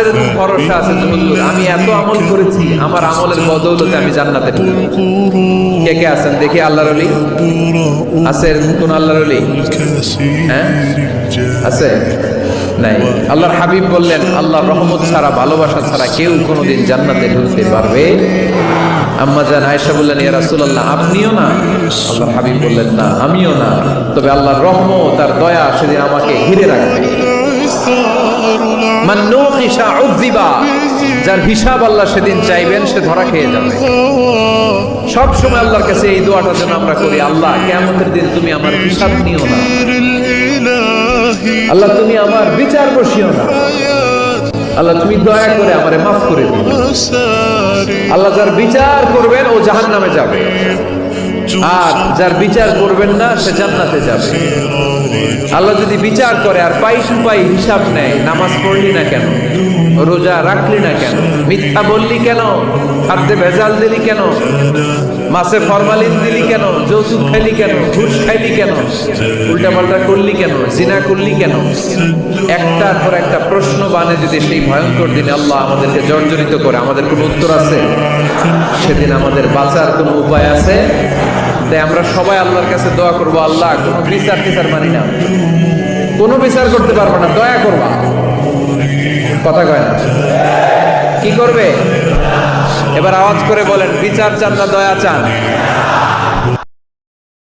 এরকম ভরসা আছে যে হুজুর আমি এত আমল করেছি, আমার আমলের বদৌলতে আমি জান্নাতে ঢুকবো। কে কে আছেন দেখি আল্লাহর ওলি? আছে এরকম কোন আল্লাহর ওলি? হ্যাঁ আছে? নাই। আল্লাহর হাবিব বললেন আল্লাহর রহমত ছাড়া, ভালোবাসা ছাড়া কেউ কোনোদিন জান্নাতে ঢুকতে পারবে। আম্মা জান আয়েশা বললেন ইয়া রাসূলুল্লাহ আপনিও না? আল্লাহর হাবিব বললেন না আমিও না, তবে আল্লাহর রহমত আর দয়া সেদিন আমাকে ঘিরে রাখবে। মান নুকিশা উযিবা, যার হিসাব আল্লাহ সেদিন চাইবেন সে ধরা খেয়ে যাবে। সব সময় আল্লাহর কাছে এই দোয়াটা যেন আমরা করি, আল্লাহ কিয়ামতের দিন তুমি আমার হিসাব নিও না, আল্লাহ তুমি আমার বিচার বসিও না, আল্লাহ তুমি দয়া করে আমারে মাফ করে দিও। আল্লাহ যার বিচার করবেন ও জাহান্নামে যাবে, আর যার বিচার করবেন না সে জান্নাতে যাবে। আল্লাহ যদি বিচার করে আর পাই টু পাই হিসাব নেয়, নামাজ পড়লি না কেন, রোজা রাখলি না কেন, মিথ্যা বললি কেন, খাদ্যে ভেজাল দিলি কেন, মাছে ফরমালিন দিলি কেন, যৌতুক খাইলি কেন, ঘুষ খাইলি কেন, উল্টাপাল্টা করলি কেন, জিনা করলি কেন, একটার পর একটা প্রশ্ন বানে যদি সেই ভয়ঙ্কর দিনে আল্লাহ আমাদেরকে জর্জরিত করে, আমাদের কোনো উত্তর আছে? সেদিন আমাদের বাঁচার কোনো উপায় আছে? তাই আমরা সবাই আল্লাহর কাছে দোয়া করবো, আল্লাহ কোনো বিচার টিচার মানি না, কোনো বিচার করতে পারবো না, দয়া করবা। কথা কয় না? কি করবে? এবার আওয়াজ করে বলেন, বিচার চান না দয়া চান?